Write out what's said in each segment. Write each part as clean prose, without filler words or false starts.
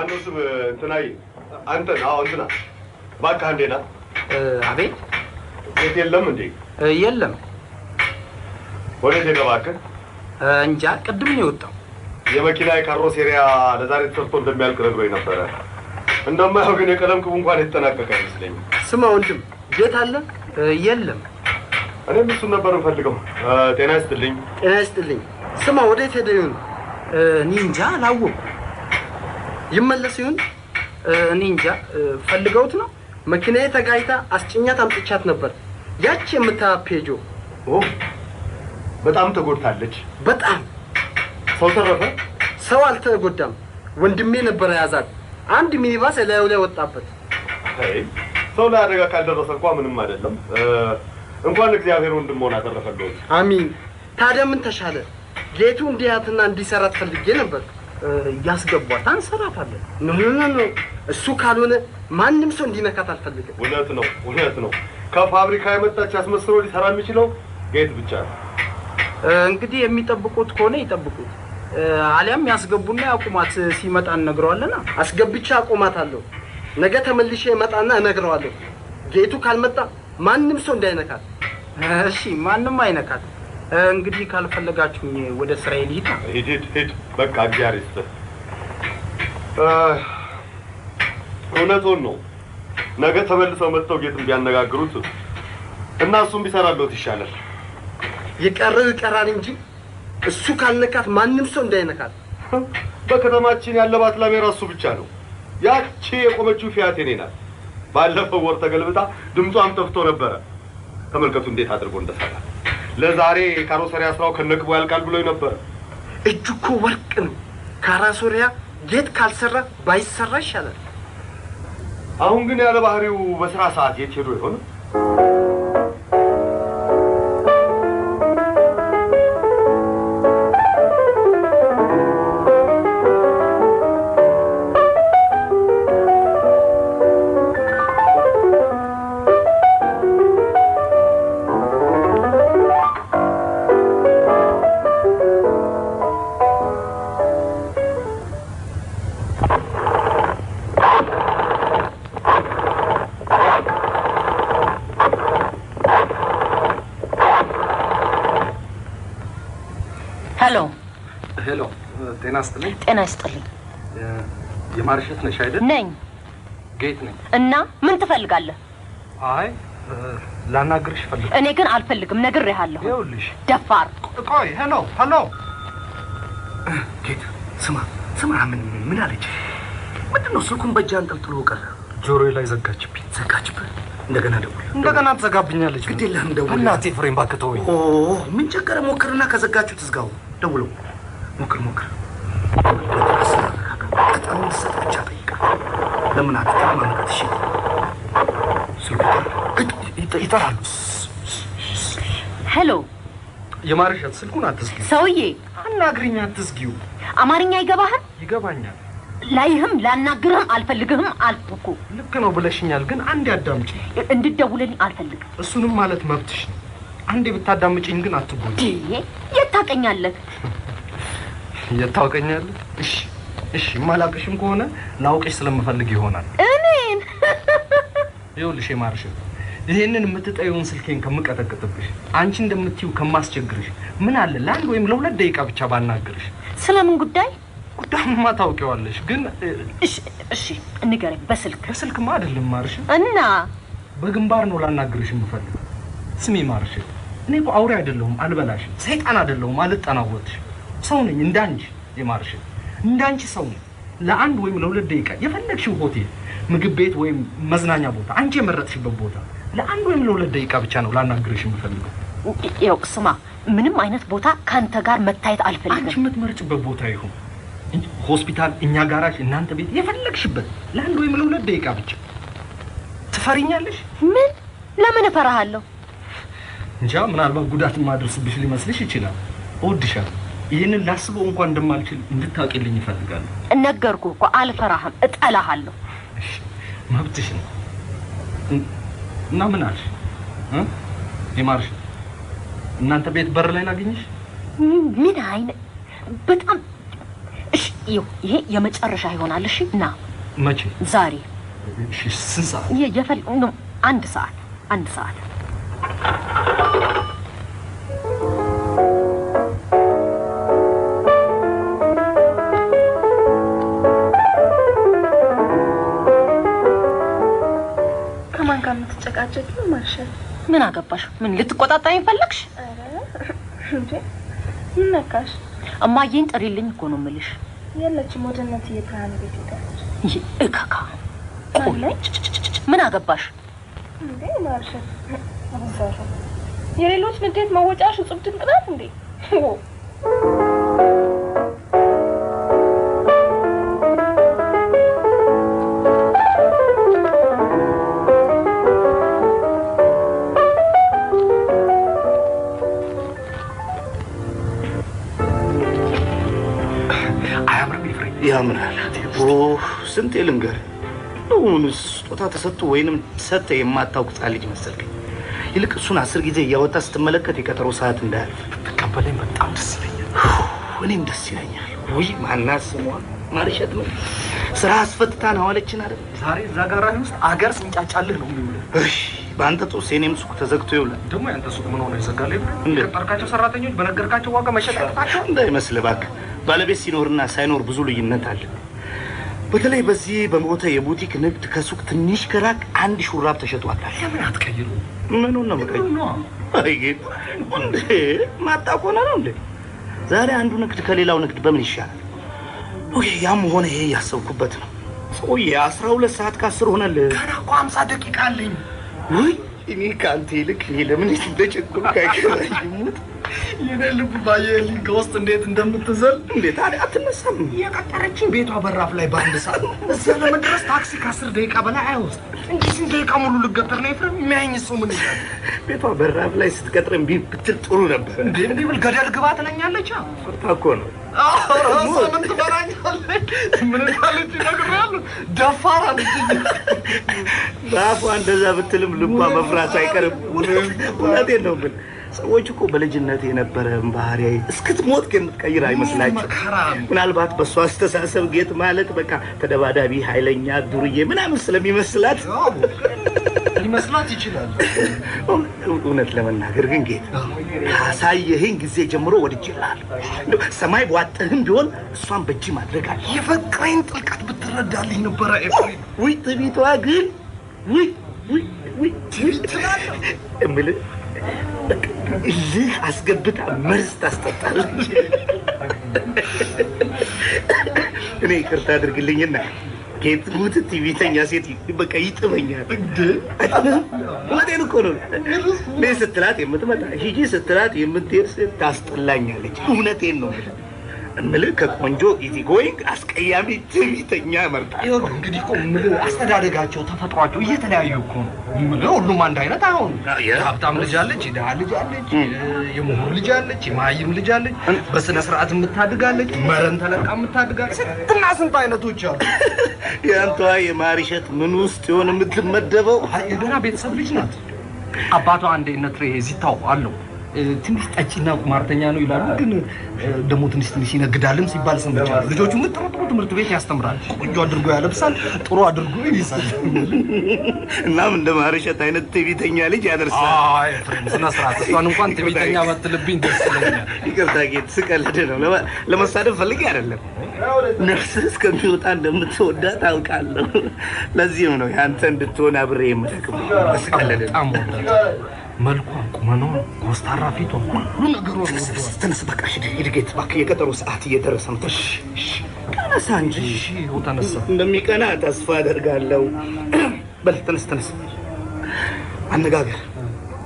ማነው ስም እንትናይ አንተ ነው እንትና ባካ እንዴና አቤት ቤት የለም እንዴ የለም ወዴት ገባከ እንጃ ቅድም ነው የወጣው የመኪና ካሮሴሪያ ለዛሬ ተሰርቶ እንደሚያልቅ ነግሮኝ ነበር እንደማይው ግን የቀለም ቅቡ እንኳን የተጠናቀቀ አይመስለኝም ስማ ወንድም ቤት አለ የለም እኔም እሱን ነበር እንፈልገው ጤና ይስጥልኝ ስማ ወዴት ሄደ ይሁን ኒንጃ ላወቁ ይመለስ ይሁን ኒንጃ ፈልገውት ነው መኪናዬ ተጋይታ አስጭኛት አምጥቻት ነበር ያቺ የምታፔጆ በጣም ተጎድታለች በጣም ሰው ተረፈ ሰው አልተጎዳም ወንድሜ ነበር ያዛት አንድ ሚኒባስ ላዩ ላይ ወጣበት አይ ሰው ላይ አደጋ ካልደረሰ እንኳን ምንም አይደለም እንኳን እግዚአብሔር ወንድሞና ተረፈለው አሚን ታዲያ ምን ተሻለ ጌቱ እንዲያትና እንዲሰራት ፈልጌ ነበር ያስገቧት አንሰራታለን ነው እሱ ካልሆነ ማንንም ሰው እንዲነካት አልፈልግም እውነት ነው ከፋብሪካ የመጣች አስመስሎ ሊሰራ የሚችለው ጌት ብቻ ነው እንግዲህ የሚጠብቁት ከሆነ ይጠብቁት አሊያም ያስገቡና ያቁማት ሲመጣ እንነግረዋለና አስገብቻ አቁማታለሁ ነገ ተመልሼ መጣና እነግረዋለሁ ጌቱ ካልመጣ ማንንም ሰው እንዳይነካት እሺ ማንንም አይነካት እንግዲህ ካልፈለጋችሁኝ ወደ እስራኤል ሂድ በቃ እግዚአብሔር ይስጥ እውነቱን ነው ነገ ተመልሰው መጥተው ጌቱን ቢያነጋግሩት እና እሱም ቢሰራለት ይሻላል ይቀራል እንጂ እሱ ካልነካት ማንንም ሰው እንዳይነካት በከተማችን ያለባት ላሜራ እሱ ብቻ ነው ያቺ የቆመችው ፊያት የኔ ናት ባለፈው ወር ተገልብጣ ድምጿም ጠፍቶ ነበር ተመልከቱ እንዴት አድርጎ እንደሰራ ለዛሬ ካሮሰሪያ ስራው ከነቅቡ ያልቃል ብሎ ነበር እጁኮ ወርቅ ነው ካሮሰሪያ ጌት ካልሰራ ባይሰራ ይሻላል አሁን ግን ያለ ባህሪው በስራ ሰዓት የት ሄዶ ይሆን ሄሎ ጤና ይስጥልኝ የማርሸት ነሽ አይደል ነኝ ጌት ነኝ እና ምን ትፈልጋለህ አይ ላናግርሽ ፈልጋለሁ እኔ ግን አልፈልግም ነግሬሃለሁ ይኸውልሽ ደፋር ቆይ ሄሎ ጌት ስማ ምን አለች ምንድነው ስልኩን በእጅ አንጠልጥሎ ቀረ ጆሮዬ ላይ ዘጋችብኝ እንደገና ደውል እንደገና ተዘጋብኛለች ግድ የለህም ደውል እናቴ ፍሬም ባከተውኝ ምን ቸገረ ሞክርና ከዘጋችሁ ትዝጋው ደውለው ሞክር ቀጣውን ሰጥ ብቻ ጠይቃ ለምን አትተማመናት እሺ ይጠራሉ ሄሎ የማርሸት ስልኩን አትዝጊው ሰውዬ አናግሪኝ አትዝጊው አማርኛ ይገባሃል ይገባኛል ላይህም ላናግርህም አልፈልግህም አልኩ ልክ ነው ብለሽኛል ግን አንዴ አዳምጪ እንድትደውልልኝ አልፈልግም እሱንም ማለት መብትሽ ነው አንዴ ብታዳምጪኝ ግን አትጎጂ የታቀኛለህ እሺ ማላቅሽም ከሆነ ላውቅሽ ስለምፈልግ ይሆናል እኔን ይኸውልሽ የማርሸት ይሄንን የምትጠይውን ስልኬን ከምቀጠቅጥብሽ አንቺ እንደምትዩ ከማስቸግርሽ ምን አለ ለአንድ ወይም ለሁለት ደቂቃ ብቻ ባናግርሽ ስለምን ጉዳይማ ታውቂዋለሽ ግን እሺ ንገረኝ በስልክማ አይደለም ማርሽ እና በግንባር ነው ላናግርሽ የምፈልገው ስሚ ማርሽ እኔ እኮ አውሬ አይደለሁም አልበላሽ ሰይጣን አይደለሁም አልጠናወትሽ ሰው ነኝ እንዳንቺ የማርሽ እንዳንቺ ሰው ነኝ ለአንድ ወይም ለሁለት ደቂቃ የፈለግሽው ሆቴል ምግብ ቤት ወይም መዝናኛ ቦታ አንቺ የመረጥሽበት ቦታ ለአንድ ወይም ለሁለት ደቂቃ ብቻ ነው ላናግርሽ የምፈልገው ያው ስማ ምንም አይነት ቦታ ካንተ ጋር መታየት አልፈልግም አንቺ የምትመርጭበት ቦታ ይሁን ሆስፒታል እኛ ጋራሽ እናንተ ቤት የፈለግሽበት ለአንድ ወይም ለሁለት ደቂቃ ብቻ ትፈሪኛለሽ ምን ለምን እፈራሃለሁ እንጃ ምናልባት ጉዳት ማድረስብሽ ሊመስልሽ ይችላል እወድሻለሁ ይሄንን ላስበው እንኳን እንደማልችል እንድታውቂልኝ ይፈልጋል ነገርኩህ እኮ አልፈራህም እጠላሃለሁ እሺ መብትሽ ነው እና ምን አልሽ የማርሽ እናንተ ቤት በር ላይ ላገኝሽ ምን አይነት በጣም እሺ ይሄ የመጨረሻ ይሆናል። እሺ ና። መቼ? ዛሬ። እሺ ስንት ሰዓት? አንድ ሰዓት። ከማን ጋር የምትጨቃጨቂ ነው ማርሻል? ምን አገባሽ? ምን ልትቆጣጣኝ ፈለግሽ? እንዴ ምን ነካሽ? እማዬን ጥሪልኝ እኮ ነው የምልሽ። የለችም፣ ወደ እናትዬ ብርሃን ቤት ሄዳለች። ይሄ እካካ ምን አገባሽ? እንዴ ማርሻል አባባ የሌሎች ንዴት መወጫሽ እጹብ ድንቅ ናት እንዴ? ያምራል። ስንት ልንገር ስጦታ ተሰጥቶ ወይንም ሰጠ የማታውቅ ሕፃን ልጅ መሰልከኝ። ይልቅ እሱን 10 ጊዜ እያወጣ ስትመለከት የቀጠሮ ሰዓት እንዳያልፍ ተቀበለኝ። በጣም ደስ ይለኛል። እኔም ደስ ይለኛል። ውይ ማናት ስሟ? ማርሸት ነው። ስራ አስፈትታ ነው አለችን አይደል? ዛሬ እዛ ጋራሪ ውስጥ አገር ስንጫጫልህ ነው የሚውለው። እሺ በአንተ ጦስ የኔም ሱቅ ተዘግቶ ይውላል። ደግሞ ያንተ ሱቅ ምን ሆነ ይዘጋል? የቀጠርካቸው ሰራተኞች በነገርካቸው ዋጋ መሸጥ ያቅታቸው እንዳይመስልህ እባክህ። ባለቤት ሲኖርና ሳይኖር ብዙ ልዩነት አለ። በተለይ በዚህ በሞተ የቡቲክ ንግድ ከሱቅ ትንሽ ከራቅ አንድ ሹራብ ተሸጧታል። ለምን አትቀይሩ? ምኑን ነው የምቀይሩ? አይ እንዴ ማጣቆና ነው እንዴ? ዛሬ አንዱ ንግድ ከሌላው ንግድ በምን ይሻላል? ኦኬ ያም ሆነ ይሄ ያሰብኩበት ነው። ሰውዬ 12 ሰዓት ከ10 ሆነልህ። ገና እኮ 50 ደቂቃ አለኝ። ውይ እኔ ከአንተ ይልቅ እኔ ለምን እንደጨቆንኩ አይገባኝም። የኔ ልብ ባየልኝ ከውስጥ እንዴት እንደምትዘል። እንዴት ታዲያ አትነሳም? የቀጠረችኝ ቤቷ በራፍ ላይ በአንድ ሰዓት እዛ ለመድረስ ታክሲ ከ10 ደቂቃ በላይ አይወስድ እንጂ ስንት ደቂቃ ሙሉ ልገጠር ነው? ኤፍሬም የሚያየኝ ሰው ምን ይላል? ቤቷ በራፍ ላይ ስትቀጥር እምቢ ብትል ጥሩ ነበር። እንዴ ብል ገደል ግባ ትለኛለች። ፈርታ እኮ ነው። ምን ትበራኛለች? ምን ካለች ይነግራሉ። ደፋር አለች። በአፏ እንደዛ ብትልም ልቧ መፍራት አይቀርም። እውነቴን ነው ብል ሰዎች እኮ በልጅነት የነበረን ባህሪ እስክትሞት የምትቀይር አይመስላቸው። ምናልባት በእሷ አስተሳሰብ ጌጥ ማለት በቃ ተደባዳቢ፣ ኃይለኛ፣ ዱርዬ ምናምን ስለሚመስላት ሊመስላት ይችላል። እውነት ለመናገር ግን ጌጥ ካሳየህኝ ጊዜ ጀምሮ ወድጄልሃለሁ። ሰማይ ቧጥህም ቢሆን እሷን በእጅ ማድረግ አለ። የፍቅሬን ጥልቀት ብትረዳልኝ ነበረ ኤፍሬም። ውይ ትቢቷ ግን ውይ እምልህ እልህ አስገብታ መርዝ ታስጠጣለች። እኔ ይቅርታ አድርግልኝና ጌጥ ሙት ቲቪተኛ ሴት በቃ ይጥመኛል። እውነቴን እኮ ነው። እኔ ስትላት የምትመጣ ሂጂ ስትላት የምትሄድ ሴት ታስጠላኛለች። እውነቴን ነው እምልህ ከቆንጆ ኢዚ ጎይንግ አስቀያሚ ትዕቢተኛ እመርጣለሁ። ይኸውልህ እንግዲህ እኮ የምልህ አስተዳደጋቸው ተፈጥሯቸው እየተለያዩ እኮ ነው የምልህ። ሁሉም አንድ አይነት አይሆንም። የሀብታም ልጅ አለች፣ የድሃ ልጅ አለች፣ የምሁር ልጅ አለች፣ የመሀይም ልጅ አለች፣ በስነ ስርዓት የምታድጋለች፣ መረን ተለቃ የምታድጋለች። ስንትና ስንት አይነቶች አሉ። የአንቷ የማሪሸት ምን ውስጥ ይሆን የምትመደበው? የደህና ቤተሰብ ልጅ ናት። አባቷ አንዴ ነትሬ ዚታው አለው ትንሽ ጠጪና ቁማርተኛ ነው ይላሉ። ግን ደግሞ ትንሽ ይነግዳልም ሲባል ሰምቻለሁ። ልጆቹ ጥሩ ትምህርት ቤት ያስተምራል። ቆንጆ አድርጎ ያለብሳል፣ ጥሩ አድርጎ ይይዛል። እናም እንደ ማርሸት አይነት ትዕቢተኛ ልጅ ያደርሳል። አይ ፍሬም ስነ ስርዓት። እሷን እንኳን ትዕቢተኛ ባትልብኝ ደስ ይለኛል። ይቅርታ ጌት፣ ስቀልድ ነው። ለመሳደብ ፈልጌ አይደለም። ነፍስህ እስከሚወጣ እንደምትወዳት አውቃለሁ። ለዚህም ነው ያንተ እንድትሆን አብሬ የምደክመው። ስቀልድ በጣም ወዳት መልኳ፣ ቁመኗ፣ ኮስታራ ፊቷ፣ ሁሉ ነገሯ ነው። ተነስ በቃ ሂድ ጌት፣ እባክህ የቀጠሮ ሰዓት እየደረሰ ነው። ተነሳ እንጂ። ይኸው ተነሳ። እንደሚቀና ተስፋ አደርጋለሁ። በል ተነስ። አነጋገር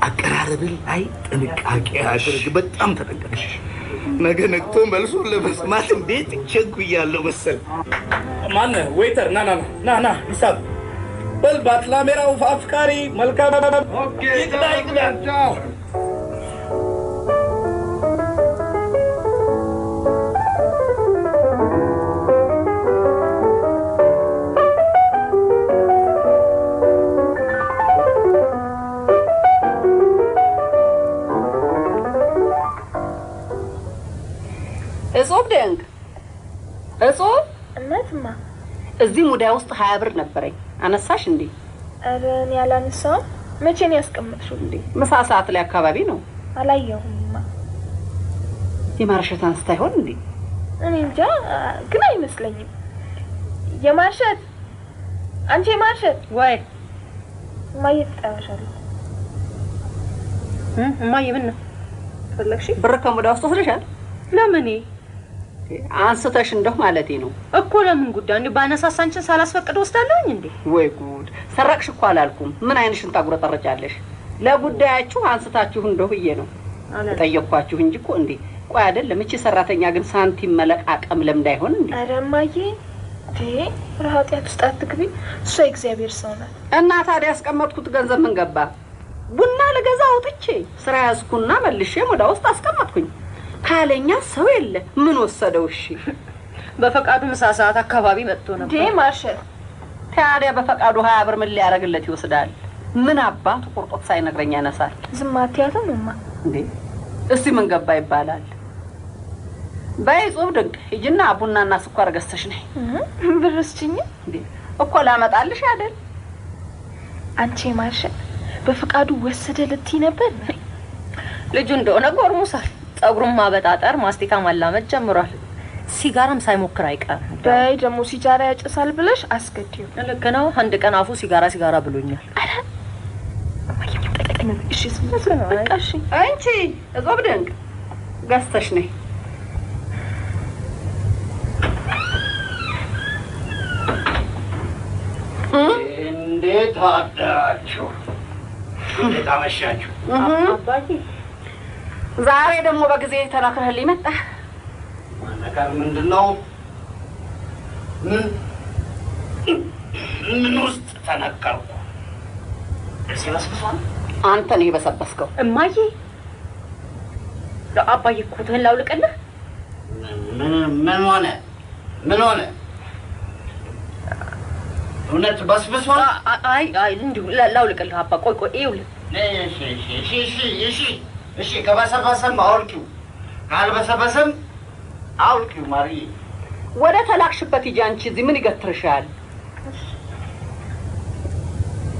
አቀራረብል ላይ ጥንቃቄ አድርግ። በጣም ተጠንቀቅ። ነገ ነግቶ መልሱን ለመስማት እንዴት ቸኩያለሁ መሰል። ማነህ ዌይተር? ና ሂሳብ በል ባትላሜራው አፍቃሪ መልካም ይቅዳ እጾብ ደንግ እጾብ እዚህ ሙዳይ ውስጥ 20 ብር ነበረኝ። አነሳሽ እንዴ? ኧረ እኔ አላነሳሁም። መቼ ነው ያስቀመጥሽው እንዴ? ምሳ ሰዓት ላይ አካባቢ ነው። አላየሁምማ። የማርሸት አንስታ ይሆን እንዴ? እኔ እንጃ ግን አይመስለኝም። የማርሸት አንቺ የማርሸት ወይ ማየት ትጠራሻለሽ። እማዬ ምን ነው ፈለግሽ? ብር ከሙዳይ ውስጥ ወስደሻል? ለምን አንስተሽ እንደው ማለቴ ነው እኮ። ለምን ጉዳይ እንዴ? ባነሳስ አንቺን ሳላስፈቅድ ወስዳለሁኝ እንዴ? ወይ ጉድ! ሰረቅሽ እኮ አላልኩም። ምን አይንሽን ታጉረጠረጫለሽ? ለጉዳያችሁ አንስታችሁ እንደው ብዬ ነው ጠየቅኳችሁ እንጂ እኮ እንዴ። ቆይ አይደለም እቺ ሰራተኛ ግን ሳንቲም መለቃቀም ለምዳ ይሆን እንዴ? ኧረ እማዬ ኃጢአት ውስጥ አትግቢ። እሷ የእግዚአብሔር ሰው ናት። እና ታዲያ ያስቀመጥኩት ገንዘብ ምን ገባ? ቡና ለገዛ አውጥቼ ስራ ያዝኩና መልሼ ሙዳይ ውስጥ አስቀመጥኩኝ። ካለኛ ሰው የለ ምን ወሰደው? እሺ በፈቃዱ ምሳ ሰዓት አካባቢ መጥቶ ነበር። እንዴ ማርሸት ታዲያ በፈቃዱ 20 ብር ምን ሊያረግለት ይወስዳል? ምን አባቱ ቁርጦት ሳይነግረኝ ያነሳል? ዝም አትያትም እማ? እንዴ እስቲ ምን ገባ ይባላል? በይ ጾም ድንቅ ሂጂና ቡናና ስኳር ገዝተሽ ነይ። ብር ስጭኝ እንዴ እኮ ላመጣልሽ አይደል? አንቺ ማርሸት በፈቃዱ ወሰደ ልትይ ነበር። ልጁ እንደሆነ ጎርሙሳል። ጸጉሩን ማበጣጠር ማስቲካ ማላመድ ጀምሯል። ሲጋራም ሳይሞክር አይቀርም። በይ ደግሞ ሲጋራ ያጨሳል ብለሽ አስገድዩ። ልክ ነው። አንድ ቀን አፉ ሲጋራ ብሎኛል። እሺ በቃ እሺ። አንቺ ጾም ድንቅ ገዝተሽ ነይ። እንዴት አደራችሁ? እንዴት አመሻችሁ? አባዬ ዛሬ ደግሞ በጊዜ ተላክረህልኝ መጣ። ነገር ምንድነው? ምን ውስጥ ተነከርኩ? ሲበስብሷል። አንተ ነህ የበሰበስከው። እማዬ አባዬ ኮትህን ላውልቅልህ። ምን ሆነ? እውነት በስብሷል? አይ እንዲሁ ላውልቅልህ አባ። ቆይ ይኸውልህ። እሺ ከበሰበሰም አውልቂው፣ ካልበሰበሰም አውልቂው። ማርዬ ወደ ተላክሽበት ሂጂ። አንቺ እዚህ ምን ይገትርሻል?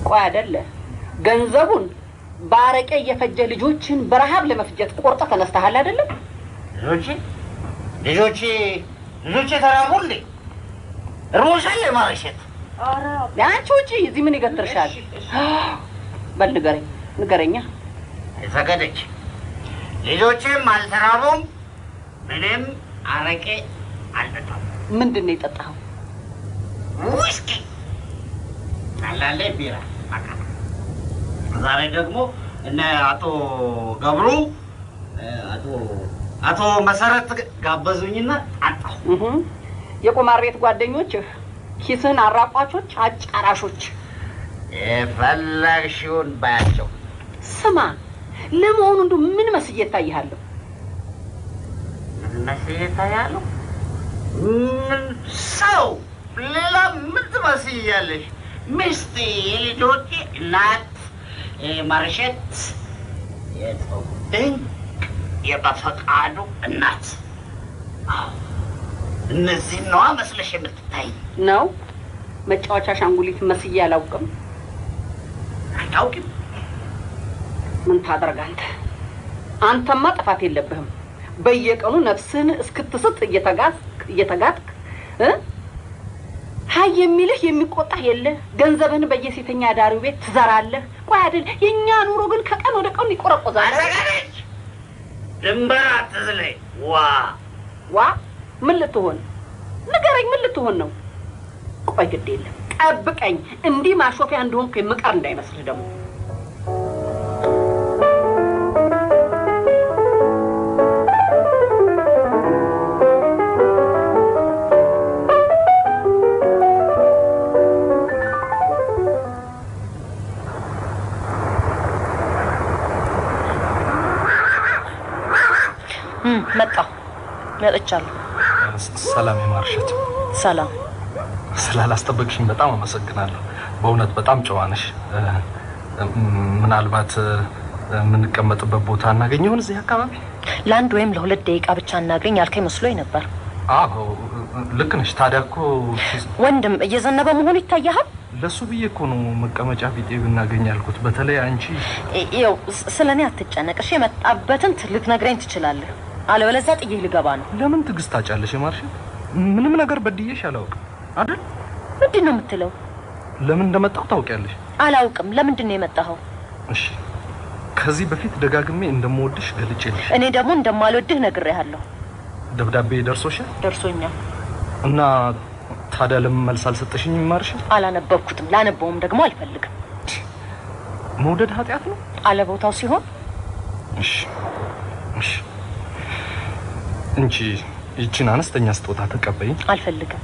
ቆይ አይደለ ገንዘቡን ባረቄ እየፈጀ ልጆችን በረሃብ ለመፍጀት ቆርጠ ተነስተሃል አይደለም? ልጆቼ ተራቡልኝ። እርቦሻል ማርሸት? አንቺ ውጪ። እዚህ ምን ይገትርሻል? በል ንገረኛ። ዘገደች። ልጆቼም አልተራቡም፣ ምንም አረቄ አልጠጣም። ምንድን ነው የጠጣኸው? ውስኪ አላለ ቢራ። ዛሬ ደግሞ እነ አቶ ገብሩ አቶ መሰረት ጋበዙኝና አጣሁ። የቁማር ቤት ጓደኞችህ ኪስህን አራቋቾች፣ አጫራሾች የፈለግሽውን ባያቸው። ስማ ለመሆኑ እንደው ምን መስዬ እታይሃለሁ? ምን መስዬ እታያለሁ? ምን ሰው ሌላ ምን ትመስያለሽ? ሚስት፣ የልጆቼ እናት፣ ማርሸት፣ ድንቅ የበፈቃዱ እናት። እነዚህ ነዋ መስለሽ የምትታይ ነው። መጫወቻ አሻንጉሊት መስዬ አላውቅም። አታውቂም? ምን ታደርጋለህ? አንተማ ጥፋት የለብህም። በየቀኑ ነፍስህን እስክትስት እየተጋጥክ ሀይ የሚልህ የሚቆጣህ የለ። ገንዘብህን በየሴተኛ ዳሪው ቤት ትዘራለህ። ቆይ አይደል የኛ ኑሮ ግን ከቀን ወደ ቀን ይቆረቆዛል። አረጋለች ድንበር አትዝለይ። ዋ ምን ልትሆን? ንገረኝ፣ ምን ልትሆን ነው? ቆይ ግድ የለም ጠብቀኝ። እንዲህ ማሾፊያ እንደሆንኩ የምቀር እንዳይመስልህ ደግሞ። መጥቻለሁ። ሰላም የማርሸት። ሰላም። ስላላስጠበቅሽኝ በጣም አመሰግናለሁ። በእውነት በጣም ጨዋ ነሽ። ምናልባት የምንቀመጥበት ቦታ እናገኘውን እዚህ አካባቢ? ለአንድ ወይም ለሁለት ደቂቃ ብቻ እናገኝ ያልከኝ መስሎኝ ነበር። አዎ ልክ ነሽ። ታዲያ እኮ ወንድም እየዘነበ መሆኑ ይታያል። ለሱ ብዬ እኮ ነው መቀመጫ ቢጤ ብናገኝ ያልኩት። በተለይ አንቺ ይኸው ስለኔ አትጨነቅሽ። የመጣበትን ልትነግረኝ ትችላለህ። አለበለዚያ ጥዬ ልገባ ነው። ለምን ትዕግስት ታጫለሽ? ማርሸት ምንም ነገር በድዬሽ አላውቅም አይደል? ምንድን ነው የምትለው? ለምን እንደመጣሁ ታውቂያለሽ? አላውቅም። ለምንድን ነው የመጣኸው? እሺ ከዚህ በፊት ደጋግሜ እንደምወድሽ ገልጬልሽ፣ እኔ ደግሞ እንደማልወድህ ነግሬሃለሁ። ደብዳቤ ደርሶሻል? ደርሶኛል። እና ታዲያ ለምን መልስ አልሰጠሽኝም? ማርሸት አላነበብኩትም። ላነበውም ደግሞ አልፈልግም። መውደድ ኃጢአት ነው አለ ቦታው ሲሆን። እሺ እሺ እንቺ ይቺን አነስተኛ ስጦታ ተቀበይኝ። አልፈልግም።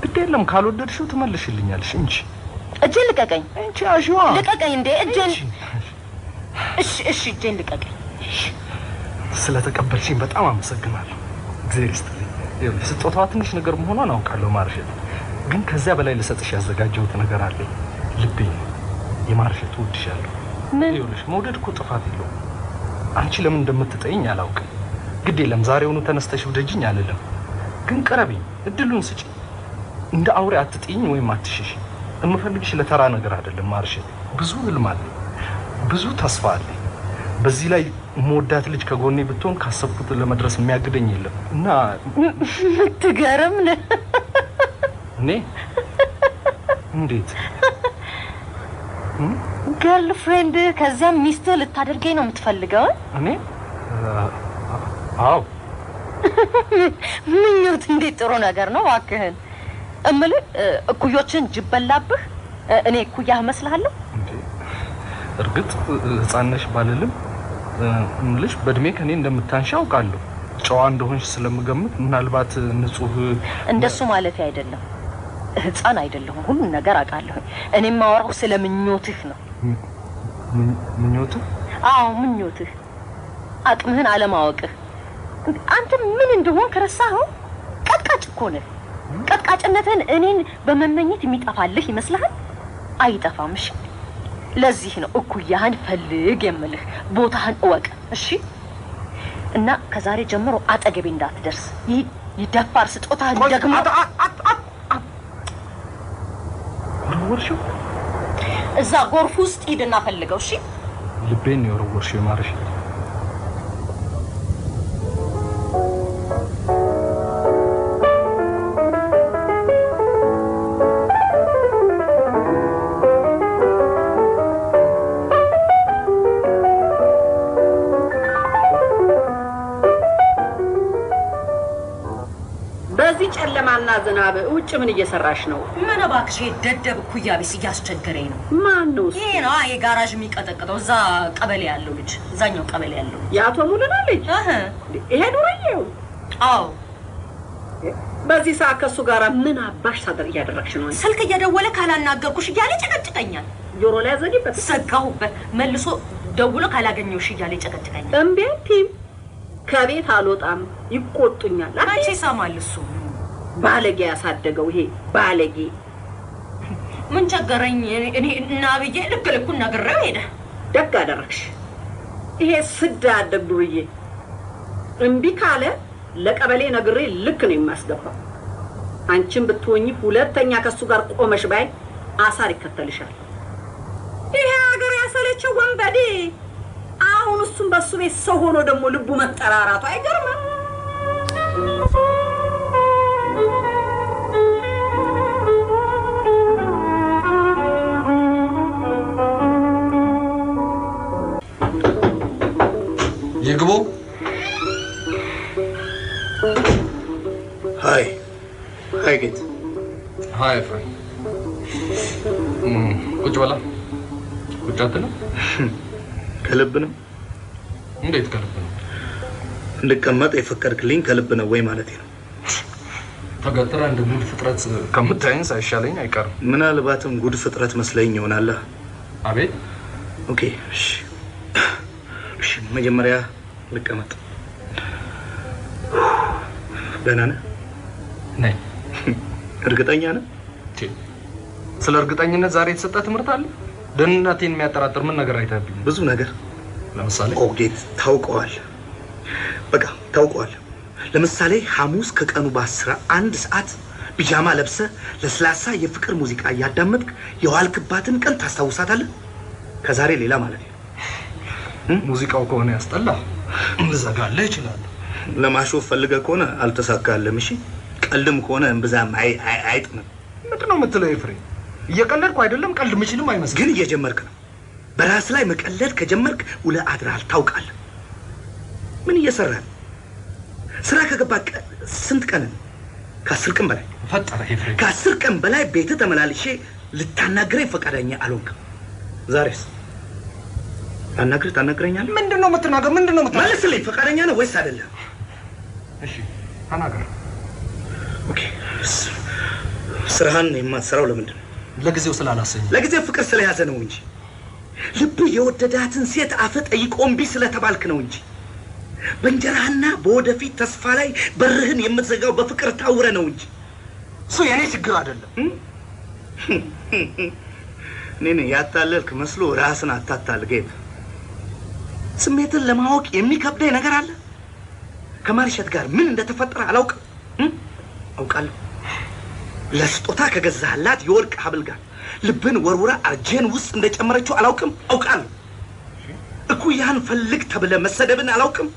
ግድ የለም ካልወደድሽው ትመልሽልኛለሽ። እንቺ እጄን ልቀቀኝ። እንቺ አሽዋ ልቀቀኝ እንዴ እጄን። እሺ እሺ እጄን ልቀቀኝ። ስለተቀበልሽኝ በጣም አመሰግናለሁ። እግዚአብሔር ይስጥልኝ። ስጦታዋ ትንሽ ነገር መሆኗን አውቃለሁ ማርሸት፣ ግን ከዚያ በላይ ልሰጥሽ ያዘጋጀሁት ነገር አለኝ። ልቤ የማርሸት እወድሻለሁ። ምን ይኸውልሽ መውደድ እኮ ጥፋት የለውም። አንቺ ለምን እንደምትጠይኝ አላውቅም። ግድ የለም ዛሬውኑ ተነስተሽ ውደጅኝ አልልም፣ ግን ቅረቢኝ፣ እድሉን ስጪ። እንደ አውሬ አትጥይኝ ወይም አትሽሽ። የምፈልግሽ ለተራ ነገር አይደለም ማርሸት። ብዙ ህልም አለኝ፣ ብዙ ተስፋ አለኝ። በዚህ ላይ መወዳት ልጅ ከጎኔ ብትሆን ካሰብኩት ለመድረስ የሚያግደኝ የለም እና ትገርም ነህ። እኔ እንዴት ገርል ፍሬንድ ከዚያም ሚስት ልታደርገኝ ነው የምትፈልገው? እኔ አዎ። ምኞት እንዴት ጥሩ ነገር ነው እባክህን። እምልህ እኩዮችን ጅብ በላብህ። እኔ እኩያህ እመስልሃለሁ? እርግጥ ህፃን ነሽ ባልልም እምልሽ በእድሜ ከኔ እንደምታንሽ አውቃለሁ። ጨዋ እንደሆንሽ ስለምገምት ምናልባት ንጹህ እንደሱ ማለት አይደለም። ህፃን አይደለሁም። ሁሉን ነገር አውቃለሁ። እኔም ማወራው ስለ ምኞትህ ነው። ምኞትህ? አዎ ምኞትህ፣ አቅምህን አለማወቅህ። አንተ ምን እንደሆን ከረሳኸው? ቀጥቃጭ እኮ ነህ። ቀጥቃጭነትን እኔን በመመኘት የሚጠፋልህ ይመስልሃል? አይጠፋም። እሺ ለዚህ ነው እኩያህን ፈልግ የምልህ። ቦታህን እወቅ እሺ። እና ከዛሬ ጀምሮ አጠገቤ እንዳትደርስ። ይህ ይደፋር ስጦታህን ደግሞ ወርወርሽው እዛ ጎርፍ ውስጥ ሂድና ፈልገው። እሺ ልቤን የወረወርሽው ማርሸት። ጨለማና ዝናብ ውጭ ምን እየሰራሽ ነው? ምን እባክሽ ደደብ እኩያ ቢስ እያስቸገረኝ ነው። ማን ነው? ይሄ ነው የጋራዥ የሚቀጠቅጠው እዛ ቀበሌ ያለው ልጅ፣ እዛኛው ቀበሌ ያለው የአቶ ሙሉና ልጅ። ይሄ ዱርዬው? አዎ። በዚህ ሰዓት ከሱ ጋር ምን አባሽ ታደር እያደረግሽ ነው? ስልክ እየደወለ ካላናገርኩሽ እያለ ጨቀጭቀኛል። ጆሮ ላይ ዘግይበት ዘጋሁበት። መልሶ ደውሎ ካላገኘሁሽ እያለ ጨቀጭቀኛል። እምቤቲም ከቤት አልወጣም ይቆጡኛል። አንቺ ይሰማል እሱ። ባለጌ ያሳደገው ይሄ ባለጌ። ምን ቸገረኝ እኔ እና ብዬ ልክ ልኩን ነግሬው ሄደ። ደግ አደረግሽ። ይሄ ስድ አደግ ዱርዬ እምቢ ካለ ለቀበሌ ነግሬ ልክ ነው የማስገባው። አንቺም ብትሆኚ ሁለተኛ ከሱ ጋር ቆመሽ ባይ አሳር ይከተልሻል። ይሄ ሀገር ያሰለቸው ወንበዴ አሁን እሱም በሱ ቤት ሰው ሆኖ ደግሞ ልቡ መጠራራቱ አይገርምም? ይግቡ። ሃይ ሃይ ጌት ሃይ ፍሬንድ። ቁጭ በላ። ቁጭ አትልም? ከልብ ነው? እንዴት ከልብ ነው? እንድቀመጥ የፈቀድክልኝ ከልብ ነው ወይ ማለት ነው? ተገትራ እንደ ጉድ ፍጥረት ከምታይን ሳይሻለኝ አይቀርም። ምናልባትም ጉድ ፍጥረት መስለኝ ይሆናል። አቤት። ኦኬ እሺ እሺ፣ መጀመሪያ ልቀመጥ። ደህና ነህ? ነኝ። እርግጠኛ ነህ? ስለ እርግጠኝነት ዛሬ የተሰጠ ትምህርት አለ? ደህንነቴን የሚያጠራጥር ምን ነገር አይተህብኝ? ብዙ ነገር። ለምሳሌ ጌት ታውቀዋል። በቃ ታውቀዋል። ለምሳሌ ሐሙስ ከቀኑ በ11 ሰዓት ቢጃማ ለብሰ ለስላሳ የፍቅር ሙዚቃ እያዳመጥክ የዋልክባትን ቀን ታስታውሳታለህ? ከዛሬ ሌላ ማለት ነው። ሙዚቃው ከሆነ ያስጠላ ልዘጋለህ ይችላል። ለማሾፍ ፈልገህ ከሆነ አልተሳካልህም። እሺ ቀልድም ከሆነ እምብዛም አይጥምም። ምንድን ነው የምትለው ኤፍሬም? እየቀለድኩ አይደለም፣ ቀልድ ምችልም አይመስልም። ግን እየጀመርክ ነው። በራስ ላይ መቀለድ ከጀመርክ ውለህ አድረሃል። ታውቃለህ። ምን እየሰራህ ነው? ስራ ከገባ ስንት ቀን ነው? ከ10 ቀን በላይ ፈጠረ ኤፍሬም። ከ10 ቀን በላይ ቤትህ ተመላልሼ ልታናግረኝ ፈቃደኛ አልሆንክም። ዛሬስ ታናግረኛለህ? ምንድን ነው የምትናገር? ምንድን ነው የምትናገር? መልስልኝ። ፈቃደኛ ነው ወይስ አይደለም? እሺ ተናገር። ኦኬ። ስራህን የማትሰራው ለምንድን ነው? ለጊዜው ስላላሰኝ። ለጊዜው ፍቅር ስለያዘ ነው እንጂ ልብ የወደዳትን ሴት አፈ ጠይቆ እምቢ ስለተባልክ ነው እንጂ በእንጀራህና በወደፊት ተስፋ ላይ በርህን የምትዘጋው በፍቅር ታውረ ነው እንጂ እሱ የኔ ችግር አይደለም። እኔን ያታለልክ መስሎ ራስን አታታል ጌት። ስሜትን ለማወቅ የሚከብደኝ ነገር አለ። ከማርሸት ጋር ምን እንደተፈጠረ አላውቅም። አውቃለሁ። ለስጦታ ከገዛህላት የወርቅ ሀብል ጋር ልብን ወርውራ አርጀን ውስጥ እንደጨመረችው አላውቅም። አውቃለሁ። እኩያን ፈልግ ተብለ መሰደብን አላውቅም።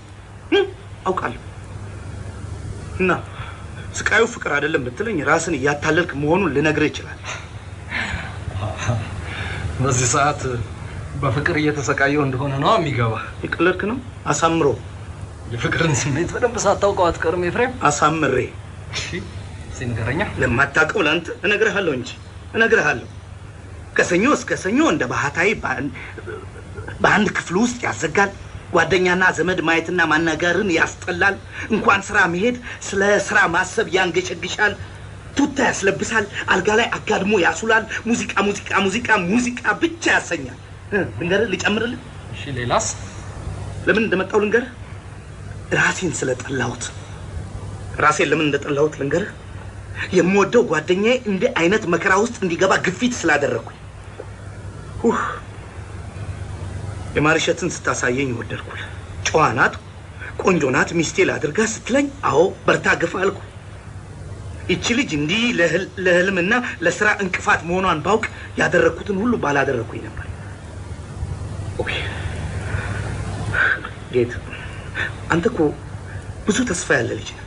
አውቃለሁ። እና ስቃዩ ፍቅር አይደለም ብትለኝ ራስን እያታለልክ መሆኑን ልነግርህ ይችላል። በዚህ ሰዓት በፍቅር እየተሰቃየው እንደሆነ ነው የሚገባ። የቀለድክ ነው። አሳምሮ የፍቅርን ስሜት በደንብ ሳታውቀው አትቀርም ኤፍሬም። አሳምሬ እሺ ሲንገረኛ ለማታውቀው ለአንተ እነግርሃለሁ እንጂ እነግርሃለሁ። ከሰኞ እስከ ሰኞ እንደ ባህታዊ በአንድ ክፍል ውስጥ ያዘጋል። ጓደኛና ዘመድ ማየትና ማናገርን ያስጠላል። እንኳን ስራ መሄድ ስለ ስራ ማሰብ ያንገሸግሻል። ቱታ ያስለብሳል። አልጋ ላይ አጋድሞ ያሱላል። ሙዚቃ ሙዚቃ ሙዚቃ ሙዚቃ ብቻ ያሰኛል። ልንገርህ፣ ልጨምርልህ። እሺ ሌላስ? ለምን እንደመጣው ልንገርህ። ራሴን ስለጠላሁት ራሴን ለምን እንደጠላሁት ልንገርህ። የምወደው ጓደኛዬ እንዲህ አይነት መከራ ውስጥ እንዲገባ ግፊት ስላደረኩኝ የማርሸትን ስታሳየኝ ወደድኩል። ጨዋ ናት፣ ቆንጆ ናት፣ ሚስቴ ላድርጋ ስትለኝ አዎ በርታ ግፋ አልኩ። ይቺ ልጅ እንዲህ ለህልምና ለስራ እንቅፋት መሆኗን ባውቅ ያደረኩትን ሁሉ ባላደረኩኝ ነበር። ኦኬ ጌት፣ አንተ እኮ ብዙ ተስፋ ያለ ልጅ ነህ።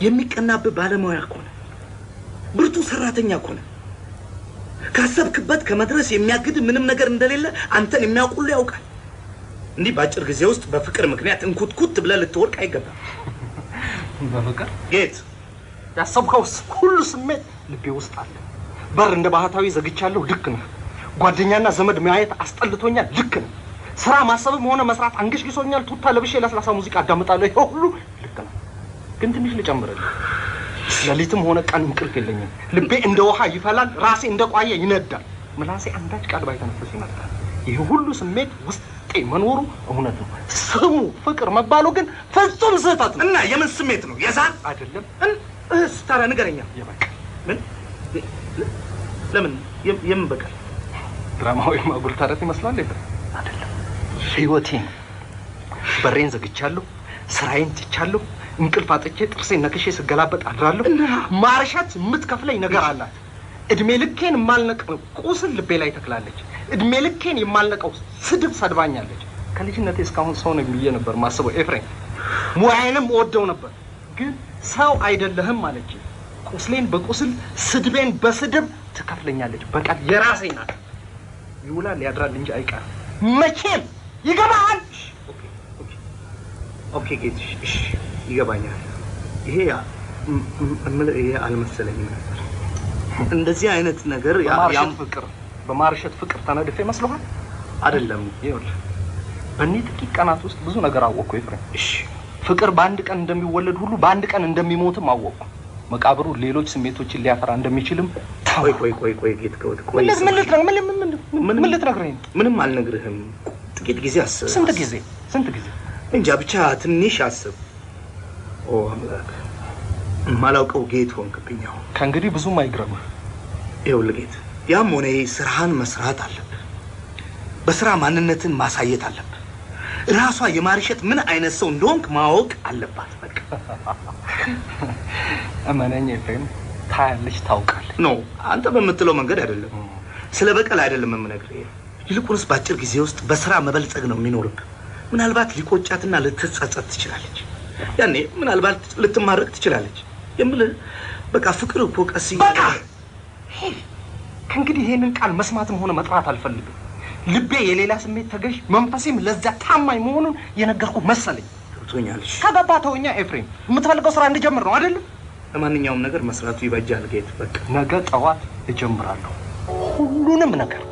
የሚቀናብህ ባለሙያ እኮ ነህ። ብርቱ ሰራተኛ እኮ ነህ። ካሰብክበት ከመድረስ የሚያግድ ምንም ነገር እንደሌለ አንተን የሚያውቁሉ ያውቃል። እንዲህ በአጭር ጊዜ ውስጥ በፍቅር ምክንያት እንኩትኩት ብለህ ልትወርቅ አይገባም። በፍቅር ጌት፣ ያሰብከው ሁሉ ስሜት ልቤ ውስጥ አለ። በር እንደ ባህታዊ ዘግቻለሁ። ልክ ነህ። ጓደኛና ዘመድ ማየት አስጠልቶኛል። ልክ ነህ። ስራ ማሰብም ሆነ መስራት አንገሽግሶኛል። ቱታ ለብሼ ለስላሳ ሙዚቃ አዳምጣለሁ። ይሄ ሁሉ ልክ ነው። ግን ትንሽ ልጨምርልህ። ሌሊትም ሆነ ቀን እንቅልፍ የለኝም። ልቤ እንደ ውሃ ይፈላል። ራሴ እንደ ቋየ ይነዳል። ምላሴ አንዳች ቃል ባይተነፍስ ይመጣል። ይሄ ሁሉ ስሜት ውስጤ መኖሩ እውነት ነው። ስሙ ፍቅር መባሉ ግን ፍጹም ስህተት ነው። እና የምን ስሜት ነው? የዛር አይደለም። ታዲያ ንገረኛ። የበቀል ምን? ለምን? የምን በቀል? ድራማዊ ማጉል ተረት ይመስላል። አይደለም። ህይወቴን በሬን ዘግቻለሁ። ስራዬን ትቻለሁ። እንቅልፍ አጥቼ ጥርሴን ነክሼ ስገላበጥ አድራለሁ። ማርሸት የምትከፍለኝ ነገር አላት። እድሜ ልኬን የማልነቀው ቁስል ልቤ ላይ ተክላለች። እድሜ ልኬን የማልነቀው ስድብ ሰድባኛለች። ከልጅነቴ እስካሁን ሰው ነኝ ብዬ ነበር ማስበው ኤፍሬም። ሙያዬንም እወደው ነበር። ግን ሰው አይደለህም አለች። ቁስሌን በቁስል ስድቤን በስድብ ትከፍለኛለች። በቀል የራሴ ናት። ይውላል ያድራል እንጂ አይቀርም መቼም። ይገባሃል? ኦኬ ጌት፣ እሺ ይገባኛል። ይሄ አልመሰለኝም ነበር። እንደዚህ አይነት ነገር በማርሸት ፍቅር ተነድፌ መስሎሃል? አይደለም። ይኸውልህ በእኒህ ጥቂት ቀናት ውስጥ ብዙ ነገር አወቅኩ ኤፍሬም። እሺ ፍቅር በአንድ ቀን እንደሚወለድ ሁሉ በአንድ ቀን እንደሚሞትም አወቅኩ። መቃብሩ ሌሎች ስሜቶችን ሊያፈራ እንደሚችልም ቆይ ጌት፣ ቆይ ምን ልትነግረኝ? ምንም አልነግርህም። ጥቂት ጊዜ አስብ። ስንት ጊዜ እንጃ፣ ብቻ ትንሽ አስብ። ኦ አምላክ፣ ማላውቀው ጌት ሆንክብኝ። አሁን ከእንግዲህ ብዙም አይግረምህ። ይኸውልህ ጌት፣ ያም ሆነ ስራህን መስራት አለብህ። በስራ ማንነትን ማሳየት አለብህ። ራሷ የማርሸት ምን አይነት ሰው እንደሆንክ ማወቅ አለባት። በቃ እመነኝ ኤፍሬም፣ ታያለች፣ ታውቃለች። ኖ አንተ በምትለው መንገድ አይደለም። ስለ በቀል አይደለም የምነግርህ። ይልቁንስ በአጭር ጊዜ ውስጥ በስራ መበልጸግ ነው የሚኖርብህ። ምናልባት ሊቆጫትና ልትጸጸት ትችላለች። ያኔ ምናልባት ልትማረቅ ትችላለች። የምልህ በቃ ፍቅር እኮ ቀስ በቃ ከእንግዲህ ይሄንን ቃል መስማትም ሆነ መጥራት አልፈልግም። ልቤ የሌላ ስሜት ተገዥ፣ መንፈሴም ለዛ ታማኝ መሆኑን የነገርኩ መሰለኝ። ገብቶኛልሽ? ከገባ ተወኛ ኤፍሬም፣ የምትፈልገው ስራ እንድጀምር ነው አይደለም? ለማንኛውም ነገር መስራቱ ይበጃል ጌት። በቃ ነገ ጠዋት እጀምራለሁ ሁሉንም ነገር።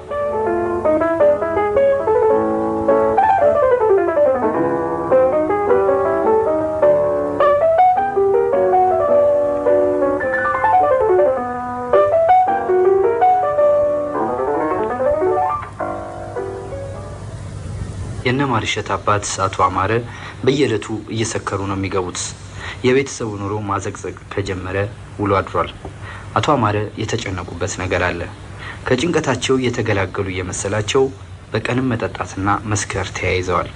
የነ ማርሸት አባት አቶ አማረ በየዕለቱ እየሰከሩ ነው የሚገቡት። የቤተሰቡ ኑሮ ማዘግዘግ ከጀመረ ውሎ አድሯል። አቶ አማረ የተጨነቁበት ነገር አለ። ከጭንቀታቸው የተገላገሉ እየመሰላቸው በቀንም መጠጣትና መስከር ተያይዘዋል።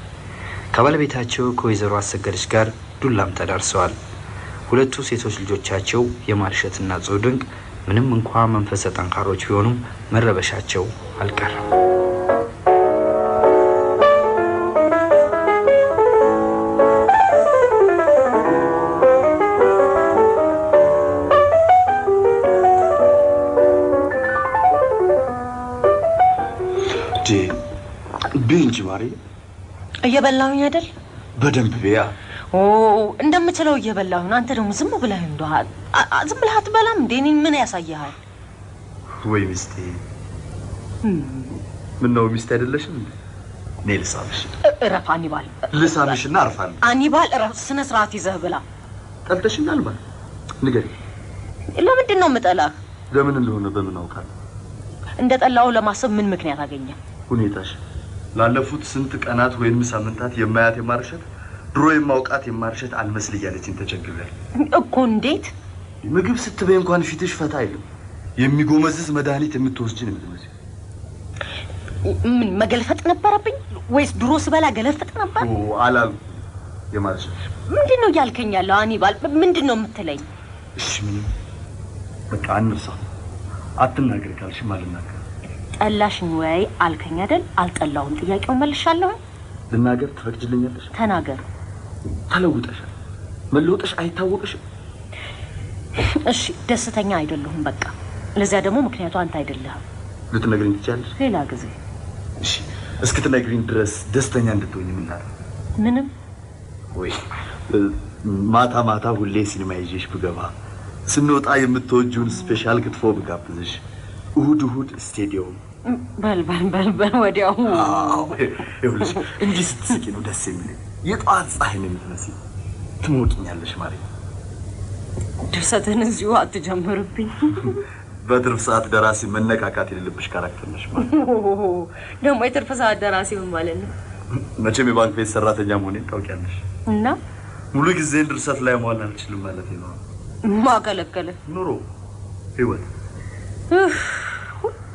ከባለቤታቸው ከወይዘሮ አሰገደች ጋር ዱላም ተዳርሰዋል። ሁለቱ ሴቶች ልጆቻቸው የማርሸትና ጾድንቅ ምንም እንኳ መንፈሰ ጠንካሮች ቢሆኑም መረበሻቸው አልቀረም። ቢንጂ ማሪ እየበላሁኝ አይደል? በደንብ ቢያ እንደምችለው እየበላሁኝ። አንተ ደግሞ ዝም ብለህ እንደው ዝም ብለህ አትበላም እንዴ? እኔን ምን ያሳይሃል? ወይ ሚስቴ፣ ምን ነው ሚስቴ አይደለሽም እንዴ? ነይ ልሳምሽ። እረፍ አኒባል። ልሳምሽና አርፋለሁ። አኒባል እረፍ፣ ስነ ስርዓት ይዘህ ብላ። ጠልተሽኛል ማለት ንገሪ። ለምንድን ነው የምጠላህ? ለምን እንደሆነ በምን አውቃለሁ? እንደጠላው ለማሰብ ምን ምክንያት አገኘ? ሁኔታሽ ላለፉት ስንት ቀናት ወይም ሳምንታት የማያት የማርሸት ድሮ የማውቃት የማርሸት አልመስል እያለችኝ ተቸግሬያለሁ እኮ። እንዴት? ምግብ ስትበይ እንኳን ፊትሽ ፈታ አይልም። የሚጎመዝዝ መድኃኒት የምትወስጂ ነው የምትመስለው። ምን መገልፈጥ ነበረብኝ ወይስ ድሮ ስበላ ገለፍጥ ነበር? አላሉ የማርሸት ምንድን ነው እያልከኝ ያለው አኒባል? ምንድን ነው የምትለኝ? እሺ ምንም በቃ አንርሳ። አትናገር ካልሽም አልናገር። ጠላሽኝ ወይ አልከኝ አይደል? አልጠላሁም። ጥያቄውን መልሻለሁ። ልናገር ትፈቅጂልኛለሽ? ተናገር። ተለውጠሻል። መለውጠሽ አይታወቅሽም? እሺ ደስተኛ አይደለሁም በቃ። ለዚያ ደግሞ ምክንያቱ አንተ አይደለህም። ልትነግሪኝ ትችያለሽ? ሌላ ጊዜ። እሺ እስክትነግሪኝ ድረስ ደስተኛ እንድትሆኝ ምን ላድርግ? ምንም። ወይ ማታ ማታ ሁሌ ሲኒማ ይዤሽ ብገባ፣ ስንወጣ የምትወጂውን ስፔሻል ክትፎ ብጋብዝሽ፣ እሁድ እሁድ ስቴዲየም በል ወዲያው። ይኸውልሽ እንዲህ ስትስቂ ነው ደስ የሚለኝ። የጠዋት ፀሐይ ነው የምትመስይ። ትሞቂኛለሽ ማለት ነው። ድርሰትን እዚሁ አትጀምርብኝ። በትርፍ ሰዓት ደራሲ መነካካት የሌለብሽ ካራክተር ነሽ ማለት ደግሞ የትርፍ ሰዓት ደራሲ ምን ማለት ነው? መቼም የባንክ ቤት ሰራተኛ መሆኔን ታውቂያለሽ። እና ሙሉ ጊዜን ድርሰት ላይ መዋል አልችልም ማለት ነው። ማከለከለ ኑሮ ህይወት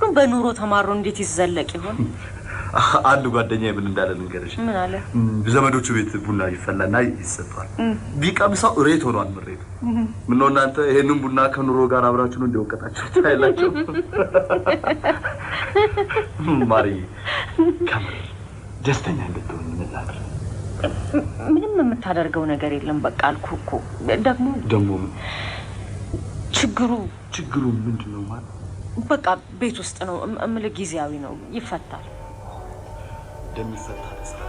ሁሉም በኑሮ ተማሮ እንዴት ይዘለቅ ይሆን? አንድ ጓደኛዬ ምን እንዳለ ልንገርሽ። ምን አለ? ዘመዶቹ ቤት ቡና ይፈላና ይሰጣል። ቢቀምሰው ሬት ሆኗል። ምሬት ምን ነው እናንተ ይሄንን ቡና ከኑሮ ጋር አብራችሁ ነው እንዲወቀጣችሁ ታይላችሁ። ማሪ ካሜራ ደስተኛ እንድትሆን ምን ላድርግ? ምንም የምታደርገው ነገር የለም። በቃ አልኩህ እኮ። ደግሞ ችግሩ ምንድነው ማለት? በቃ ቤት ውስጥ ነው እምልህ፣ ጊዜያዊ ነው፣ ይፈታል። እንደሚፈታ ተስፋ